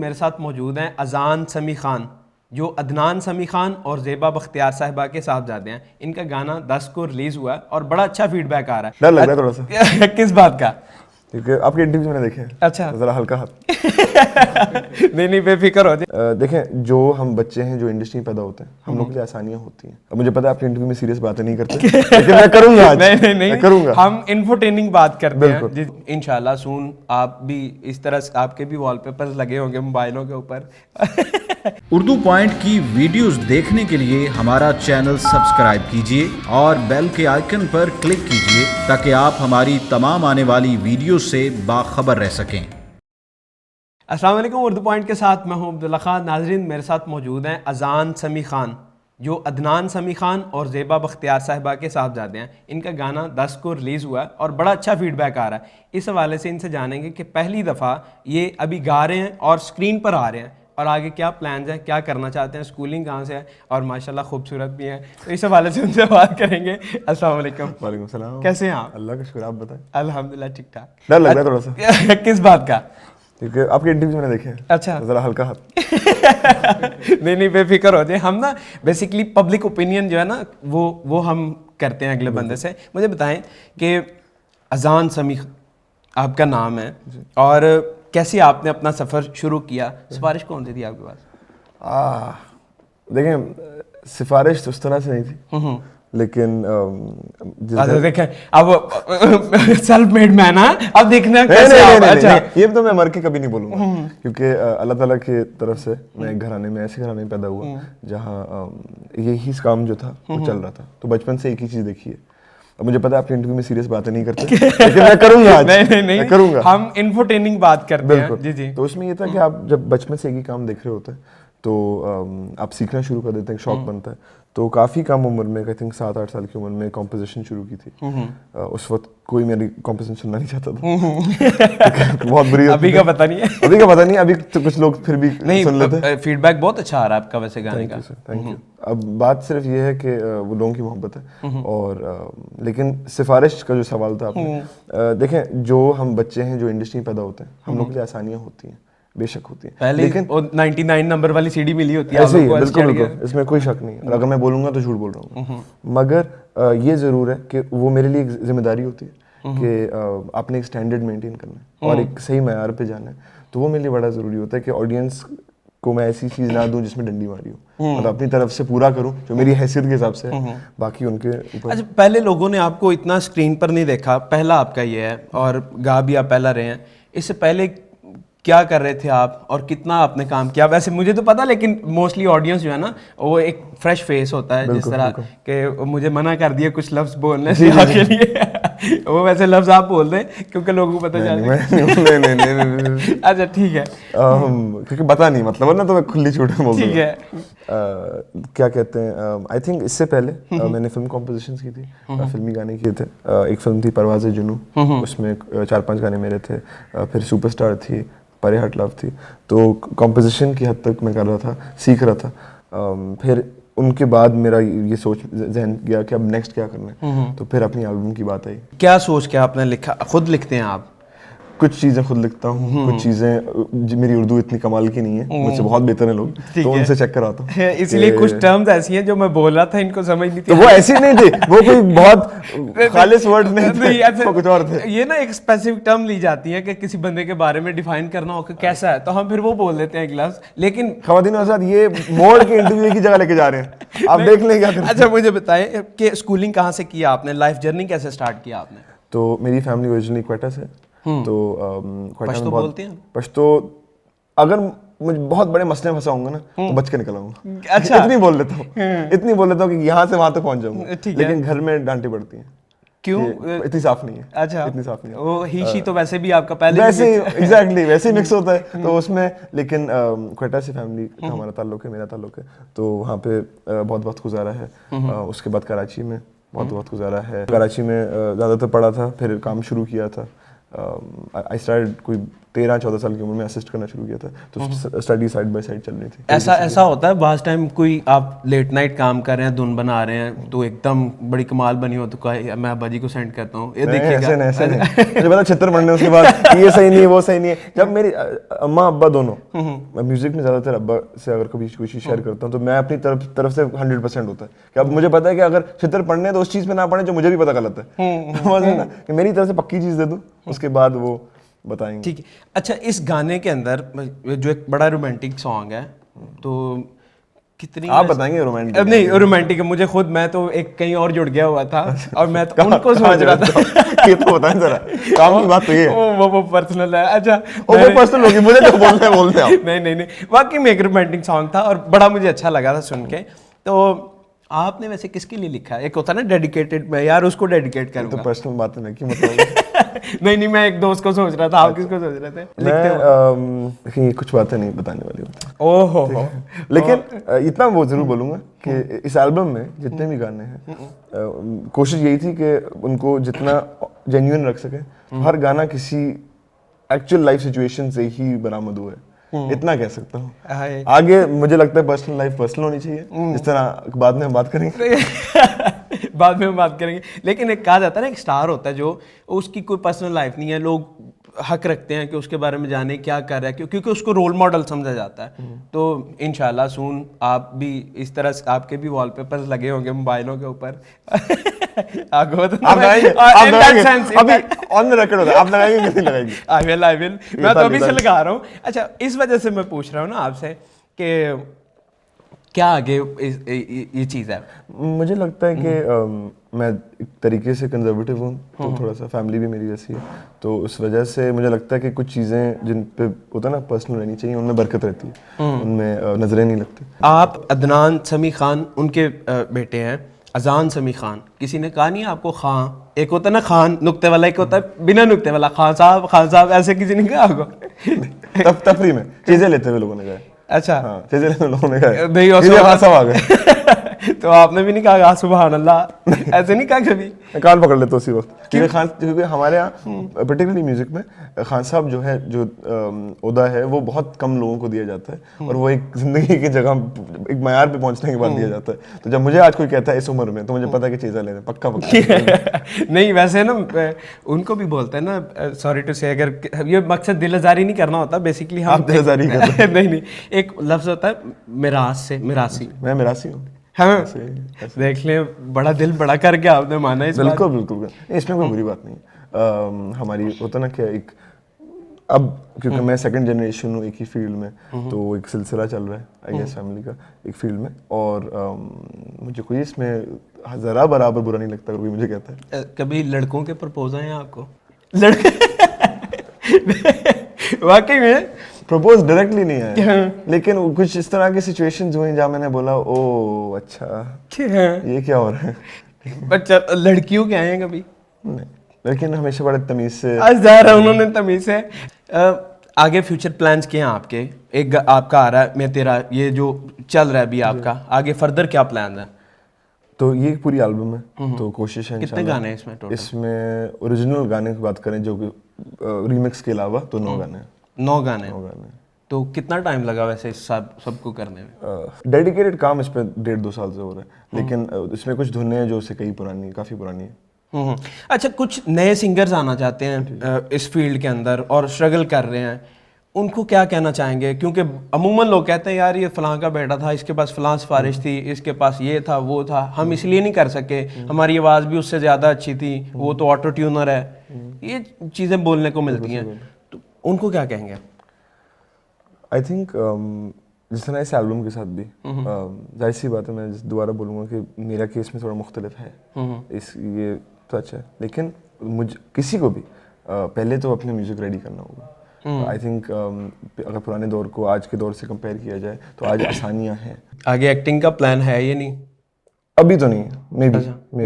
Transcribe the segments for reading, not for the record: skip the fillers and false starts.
मेरे साथ मौजूद हैं अजान समी खान, जो अदनान समी खान और ज़ेबा बख्तियार साहिबा के साहबजादे हैं। इनका गाना 10 को रिलीज़ हुआ है और बड़ा अच्छा फीडबैक आ रहा है। डर लग रहा है थोड़ा सा किस बात का? क्योंकि आपके इंटरव्यू मैंने देखे हैं। अच्छा। जरा हल्का हाथ नहीं बेफिक्र हो जाए। देखें, जो हम बच्चे हैं जो इंडस्ट्री में पैदा होते हैं, हम लोग के लिए आसानियां होती हैं। अब मुझे पता है आपके इंटरव्यू में सीरियस बातें नहीं करते, लेकिन मैं करूंगा आज। नहीं मैं करूंगा। हम इन्फोटेनिंग बात करते हैं इंशाल्लाह। सून आप भी इस तरह, आपके भी वॉलपेपर्स लगे होंगे मोबाइलों के ऊपर। उर्दू पॉइंट की वीडियोस देखने के लिए हमारा चैनल सब्सक्राइब कीजिए और बेल के आइकन पर क्लिक कीजिए ताकि आप हमारी तमाम आने वाली वीडियो से बाखबर रह सकें। अस्सलाम वालेकुम, उर्दू पॉइंट के साथ मैं हूं अब्दुल्ला। नाजरीन, मेरे साथ मौजूद हैं अजान समी खान, जो अदनान समी खान और ज़ेबा बख्तियार साहिबा के साहबजादे हैं। इनका गाना 10 को रिलीज़ हुआ है और बड़ा अच्छा फीडबैक आ रहा है। इस हवाले से इनसे जानेंगे कि पहली दफ़ा ये अभी गा रहे हैं और स्क्रीन पर आ रहे हैं, और आगे क्या प्लान्स हैं, क्या करना चाहते हैं, स्कूलिंग कहाँ से है, और माशाल्लाह खूबसूरत भी हैं। तो इस हवाले से उनसे बात करेंगे। अस्सलाम वालेकुम। वालेकुम सलाम। कैसे हैं आप? अल्लाह का शुक्र, आप बताएं। अल्हम्दुलिल्लाह ठीक ठाक। डर लग रहा है थोड़ा सा किस बात का? क्योंकि आपके इंटरव्यू मैंने देखे हैं। अच्छा। जरा हल्का हाथ नहीं बेफिक्र हो जाए। हम ना बेसिकली पब्लिक ओपिनियन जो है ना वो हम करते हैं अगले बंदे से। मुझे बताएं कि अजान समी आपका नाम है और कैसे आपने अपना सफ़र शुरू किया? सिफारिश कौन सी थी आपके पास? देखें, सिफारिश तो उस तरह से नहीं थी, लेकिन देखें अब सेल्फ मेड मैन है। अब देखना कैसे आप। अच्छा, ये तो मैं मर के कभी नहीं बोलूँगा, क्योंकि अल्लाह ताला की तरफ से मैं एक घराने में, ऐसे घराने में पैदा हुआ जहाँ यही काम जो था वो चल रहा था। तो बचपन से एक ही चीज़ देखी है। अब मुझे पता है आपके इंटरव्यू में सीरियस बातें नहीं करते, लेकिन मैं करूंगा आज। नहीं मैं करूंगा। हम इन्फोटेनिंग बात करते हैं। जी जी। तो उसमें ये था कि आप जब बचपन से एक ही काम देख रहे होते हैं तो आप सीखना शुरू कर देते हैं, शौक बनता है। तो काफ़ी कम उम्र में, आई थिंक 7-8 साल की उम्र में कंपोजिशन शुरू की थी। उस वक्त कोई मेरी कंपोजिशन सुनना नहीं चाहता था। बहुत बुरी। अभी का पता नहीं है। अभी का पता नहीं, अभी तो कुछ लोग फिर भी सुन लेते हैं। फीडबैक बहुत अच्छा आ रहा है आपका वैसे गाने का। Thank you. अब बात सिर्फ ये है कि वो लोगों की मोहब्बत है। और लेकिन सिफारिश का जो सवाल था आपने, देखें, जो हम बच्चे हैं जो इंडस्ट्री में पैदा होते हैं, हम लोग के लिए आसानियां होती हैं, बेशक होती है। पहले लेकिन 99 नंबर वाली सीडी मिली होती है। ऐसे ही, बिल्कुल, इसमें कोई शक नहीं है। अगर मैं बोलूँगा तो झूठ बोल रहा हूँ, मगर ये ज़रूर है कि वो मेरे लिए एक जिम्मेदारी होती है कि आपने एक स्टैंडर्ड मेंटेन करना है और एक सही मैयार पे जाना है। तो वो मेरे लिए बड़ा ज़रूरी होता है कि ऑडियंस को मैं ऐसी चीज़ ना दूं जिसमें डंडी मारी हो, और अपनी तरफ से पूरा करूं जो मेरी हैसियत के हिसाब से है, बाकी उनके ऊपर। अच्छा, पहले लोगों ने आपको इतना स्क्रीन पर नहीं देखा, पहला आपका ये है, और गा भी आप पहला रहे हैं। इससे पहले क्या कर रहे थे आप और कितना आपने काम किया? वैसे मुझे तो पता, लेकिन मोस्टली ऑडियंस जो है ना वो एक फ्रेश फेस होता है, जिस तरह के मुझे मना कर दिया कुछ लफ्ज बोलने से आपके लिए। वो वैसे लफ्ज आप बोल दें क्योंकि लोगों को पता चल जाए। नहीं। अच्छा ठीक है, क्योंकि पता नहीं मतलब ना, तो मैं खुली छूट में बोल दूंगा। ठीक है। क्या कहते हैं, आई थिंक इससे पहले मैंने फिल्म कॉम्पोजिशंस की थी, फिल्मी गाने किए थे। एक फिल्म थी परवाज़ जुनू, उसमें 4-5 गाने मेरे थे। फिर सुपरस्टार थी, परे हट लव थी। तो कॉम्पोजिशन की हद तक मैं कर रहा था, सीख रहा था। फिर उनके बाद मेरा ये सोच जहन गया कि अब नेक्स्ट क्या करना है। तो फिर अपनी एल्बम की बात आई। क्या सोच के आपने लिखा? खुद लिखते हैं आप? कुछ चीज़ें खुद लिखता हूँ, कुछ चीज़ें, मेरी उर्दू इतनी कमाल की नहीं है, मुझसे बहुत बेहतर है लोग, तो उनसे चेक कराता हूँ। इसलिए कुछ टर्म्स ऐसी हैं जो मैं बोल रहा था, इनको समझ नहीं थी। तो वो ऐसी नहीं थी, वो कोई बहुत खालिस वर्ड नहीं थे, वो कुछ और थे। ये ना एक स्पेसिफिक टर्म ली जाती है कि किसी बंदे के बारे में डिफाइन करना हो कि कैसा है, तो हम फिर वो बोल देते हैं एक लफ्ज। लेकिन ख़वातीन और साथ ये मोड़ के इंटरव्यू की जगह लेके जा रहे हैं, आप देख लें क्या करते हैं। अच्छा मुझे बताएं कि स्कूलिंग कहाँ से किया आपने, लाइफ जर्नी कैसे स्टार्ट किया आपने? तो मेरी फैमिली ओरिजिनली क्वेटा से। तो पश्तो बोलते हैं? पश्तो, अगर मुझे बहुत बड़े मसले में फंसाऊंगा ना तो बच के निकल आऊंगा। अच्छा। इतनी बोल लेता हूँ, इतनी बोल लेता हूँ कि यहाँ से वहां तक पहुंच जाऊंगा। लेकिन घर में डांटे पड़ती हैं। क्यों? इतनी साफ नहीं है। अच्छा, इतनी साफ नहीं है। वो ही शी तो वैसे भी आपका पहले वैसे एग्जैक्टली वैसे ही मिक्स होता है। तो उसमें लेकिन क्वेटा से फैमिली का हमारा ताल्लुक है, मेरा ताल्लुक है। तो वहाँ पे बहुत वक्त गुजारा है। उसके बाद कराची में बहुत वक्त गुजारा है। कराची में ज़्यादातर पढ़ा था, फिर काम शुरू किया था। आई स्टार्टेड कोई 13-14 साल की उम्र में असिस्ट करना शुरू किया था, तो स्टडी साइड बाय साइड चल रही थी। ऐसा होता है बास टाइम कोई आप लेट नाइट काम कर रहे हैं, धुन बना रहे हैं, तो एकदम बड़ी कमाल बनी हो तो कहा मैं अब्बा जी को सेंड करता हूँ, ये देखिएगा। ऐसे नहीं मुझे पता छितर पढ़ने उसके बाद ये सही नहीं है वो सही नहीं है। जब मेरी अम्मा अब्बा दोनों, मैं म्यूजिक में ज़्यादातर अब्बा से अगर कभी कोई चीज़ शेयर करता हूँ तो मैं अपनी तरफ से 100% होता है कि अब मुझे पता है कि अगर छितर पढ़ने तो उस चीज़ पे ना पढ़े जो मुझे भी पता गलत है, समझ ना, कि मेरी तरफ से पक्की चीज़ दे दूँ, उसके बाद वो बताएंगे। ठीक है। अच्छा, इस गाने के अंदर जो एक बड़ा रोमांटिक सॉन्ग है, तो कितनी आप बताएंगे रोमांटिक? अब नहीं रोमांटिक है, मुझे खुद, मैं तो एक कहीं और जुड़ गया हुआ था और मैं तो उनको सोच रहा था। ये तो बताएं जरा, काम की बात तो ये है। वो पर्सनल है। अच्छा वो पर्सनल होगी, मुझे तो बोलते हैं आप। नहीं वाकई में एक रोमांटिक सॉन्ग था और बड़ा मुझे अच्छा लगा था सुन के। तो आपने वैसे किसके लिए लिखा है? एक होता है ना डेडिकेटेड, मैं यार उसको डेडिकेट करूंगा। तो पर्सनल बात है ना कि मतलब नहीं मैं एक दोस्त को सोच रहा था, आप किसको सोच रहे थे? मैं कुछ बातें नहीं बताने वाली होती। ओहो, लेकिन इतना वो जरूर बोलूंगा कि इस एल्बम में जितने भी गाने हैं, कोशिश यही थी कि उनको जितना जेन्युइन रख सके। हर गाना किसी एक्चुअल लाइफ सिचुएशन से ही बरामद हुआ है, इतना कह सकता हूँ। आगे मुझे लगता है पर्सनल लाइफ पर्सनल होनी चाहिए, इस तरह बाद में हम बात करेंगे। बाद में हम बात करेंगे। लेकिन एक कहा जाता है ना, एक स्टार होता है जो उसकी कोई पर्सनल लाइफ नहीं है, लोग हक रखते हैं कि उसके बारे में जाने क्या कर रहा है, क्योंकि उसको रोल मॉडल समझा जाता है। तो इंशाल्लाह सून आप भी इस तरह से, आपके भी वॉलपेपर्स लगे होंगे मोबाइलों के ऊपर। आप लगाएंगे अभी ऑन द रिकॉर्ड होता है, आप लगाएंगे कि नहीं लगाएंगे? आई विल मैं तो अभी से लगा रहा हूँ। अच्छा, इस वजह से मैं पूछ रहा हूँ ना आपसे कि क्या आगे ये चीज़ है। मुझे लगता है कि मैं एक तरीके से कंजर्वेटिव हूँ, तो थोड़ा सा फैमिली भी मेरी वैसी है, तो उस वजह से मुझे लगता है कि कुछ चीज़ें जिन पे होता है ना पर्सनल रहनी चाहिए, उनमें बरकत रहती है, उनमें नजरें नहीं लगती। आप अदनान समी खान उनके बेटे हैं, अजान समी खान। किसी ने कहा नहीं आपको खां, एक होता है ना खान नुक्ते वाला, एक होता है बिना नुक्ते वाला, खान साहब, ऐसे किसी ने कहा होगा? तफरी में चीज़ें लेते हुए लोगों ने कहा। अच्छा, हाँ, चीज़ें लेते हुए लोगों ने कहा नहीं सब आ गए। तो आपने भी नहीं कहा सुभान अल्लाह, ऐसे नहीं कहा कभी? कान पकड़ लेते उसी वक्त, क्योंकि हमारे यहाँ पर्टिकुलरली म्यूजिक में खान साहब जो है, जो ओहदा है, वो बहुत कम लोगों को दिया जाता है, और वो एक जिंदगी की जगह एक मयार पे पहुंचने के बाद दिया जाता है। तो जब मुझे आज कोई कहता है इस उम्र में, तो मुझे पता है कि चीज़ें लेना पक्का। नहीं वैसे ना उनको भी बोलते हैं ना, सॉरी टू से, अगर ये मकसद दिलजारी नहीं करना होता, बेसिकली हम दिलजारी नहीं, एक लफ्ज होता है मिरास से, मिरासी। मैं मिरासी हूँ। हाँ, देख ले, बड़ा दिल बड़ा करके आपने माना इस बात। बिल्कुल इसमें कोई बुरी बात नहीं। हमारी होता ना क्या, एक अब क्योंकि मैं सेकंड जनरेशन हूँ एक ही फील्ड में, तो एक सिलसिला चल रहा है आई गेस फैमिली का एक फील्ड में, और मुझे कोई इसमें जरा बराबर बुरा नहीं लगता अगर कोई मुझे कहता है। कभी लड़कों के प्रपोज आए आपको? वाकई में प्रपोज डायरेक्टली नहीं आया, लेकिन कुछ इस तरह की सिचुएशंस हुई जहाँ मैंने बोला ओ अच्छा ये क्या हो रहा है। बच्चा लड़कियों के आए हैं कभी? नहीं, लेकिन हमेशा बड़े तमीज से ज़ारा उन्होंने तमीज से। आगे फ्यूचर प्लान्स क्या हैं आपके? एक आपका आ रहा है मैं तेरा, ये जो चल रहा है अभी आपका, आगे फर्दर क्या प्लान है? तो ये पूरी एल्बम है, तो कोशिश है। कितने गाने हैं इसमें टोटल? इसमें ओरिजिनल गाने की बात करें जो कि रीमिक्स के अलावा, तो 9 गाने हैं। 9 गाने। तो कितना टाइम लगा वैसे इस सबको करने में? डेडिकेटेड काम इस पे 1.5-2 साल से हो रहा है, लेकिन इसमें कुछ धुनें हैं जो उससे काफ़ी पुरानी है। अच्छा, कुछ नए सिंगर्स आना चाहते हैं इस फील्ड के अंदर और स्ट्रगल कर रहे हैं, उनको क्या कहना चाहेंगे? क्योंकि अमूमन लोग कहते हैं यार ये फलां का बेटा था, इसके पास फलां सिफारिश थी, इसके पास ये था वो था, हम इसलिए नहीं कर सके, हमारी आवाज़ भी उससे ज़्यादा अच्छी थी, वो तो ऑटो ट्यूनर है, ये चीज़ें बोलने को मिलती हैं, तो उनको क्या कहेंगे? आई थिंक जिस तरह इस एल्बम के साथ भी जाहिर सी बात है, मैं दोबारा बोलूँगा कि मेरा केस में थोड़ा मुख्तलिफ है, ये सच है, लेकिन मुझे किसी को भी पहले तो अपने म्यूज़िक रेडी करना होगा। आई थिंक अगर पुराने दौर को आज के दौर से कंपेयर किया जाए तो आज आसानियाँ हैं। आगे एक्टिंग का प्लान है ये? नहीं अभी तो नहीं,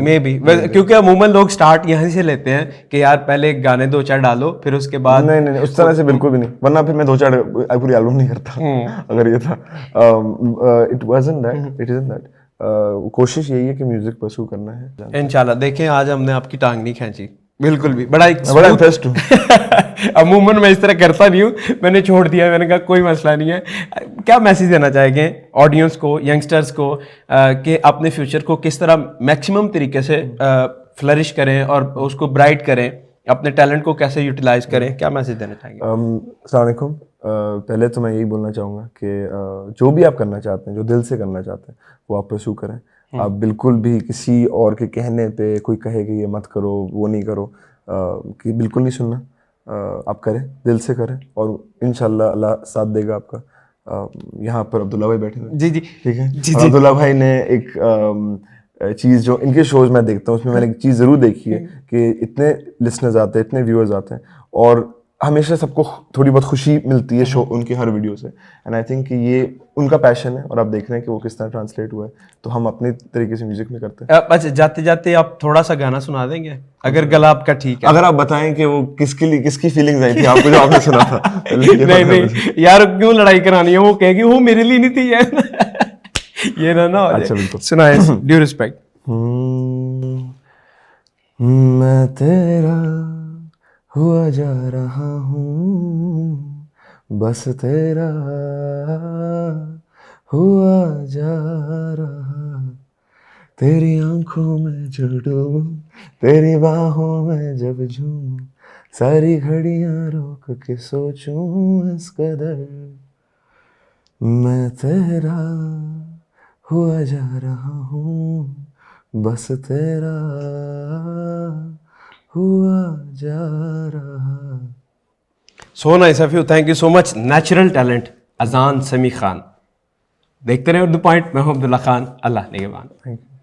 मे बी क्योंकि अमूमन लोग स्टार्ट यहीं से लेते हैं कि यार पहले गाने 2-4 डालो फिर उसके बाद। नहीं उस तरह से बिल्कुल भी नहीं, वरना फिर मैं 2-4 पूरी एल्बम नहीं करता अगर ये था। It isn't that. कोशिश यही है कि म्यूजिक परस्यू करना है। इंशाल्लाह। देखें आज हमने आपकी टांग नहीं खींची, बिल्कुल भी बड़ा बड़ा इंटरेस्ट हूँ। अमूमन मैं इस तरह करता नहीं हूँ, मैंने छोड़ दिया, मैंने कहा कोई मसला नहीं है। क्या मैसेज देना चाहेंगे ऑडियंस को, यंगस्टर्स को, कि अपने फ्यूचर को किस तरह मैक्सिमम तरीके से फ्लरिश करें और उसको ब्राइट करें, अपने टैलेंट को कैसे यूटिलाइज करें, क्या मैसेज देना चाहेंगे? अस्सलाम वालेकुम। पहले तो मैं यही बोलना चाहूँगा कि जो भी आप करना चाहते हैं, जो दिल से करना चाहते हैं, वो आप परस्यू करें। आप बिल्कुल भी किसी और के कहने पे, कोई कहे कि ये मत करो, वो नहीं करो, कि बिल्कुल नहीं सुनना। आप करें, दिल से करें और इंशाल्लाह अल्लाह साथ देगा आपका। यहाँ पर अब्दुल्ला भाई बैठे हैं। जी जी ठीक है। जी और जी। अब्दुल्ला भाई ने एक चीज़ जो इनके शोज में देखता हूँ, उसमें मैंने एक चीज़ ज़रूर देखी है कि इतने लिसनर्स आते हैं, इतने व्यूअर्स आते हैं और हमेशा सबको थोड़ी बहुत खुशी मिलती है शो उनके हर वीडियो से। एंड आई थिंक कि ये उनका पैशन है और आप देख रहे हैं कि वो किस तरह ट्रांसलेट हुआ है। तो हम अपने तरीके से म्यूजिक में करते हैं। अच्छा, जाते जाते आप थोड़ा सा गाना सुना देंगे अगर गला आपका ठीक है? अगर आप बताएं कि वो किसके लिए, किसकी फीलिंग्स आई थी आपको जो आपने सुना था। नहीं नहीं यार, क्यों लड़ाई करानी है? वो कहेगी वो मेरे लिए नहीं थी यार। ये ना हो अच्छा, जाए। बिल्कुल। सुनाए, ड्यू रिस्पेक्ट। मैं तेरा हुआ जा रहा हूँ, बस तेरा हुआ जा रहा, तेरी आंखों में जब डूबूं, तेरी बाहों में जब झूमूं, सारी घड़ियां रोक के सोचूं इस कदर, मैं तेरा हुआ जा रहा हूँ, बस तेरा हुआ जा रहा। So nice of you, thank you so much. Natural talent Azan Sami Khan. देखते रहे उर्दू पॉइंट। मैं हूं अब्दुल्ला खान। अल्लाह निगहबान। Thank you.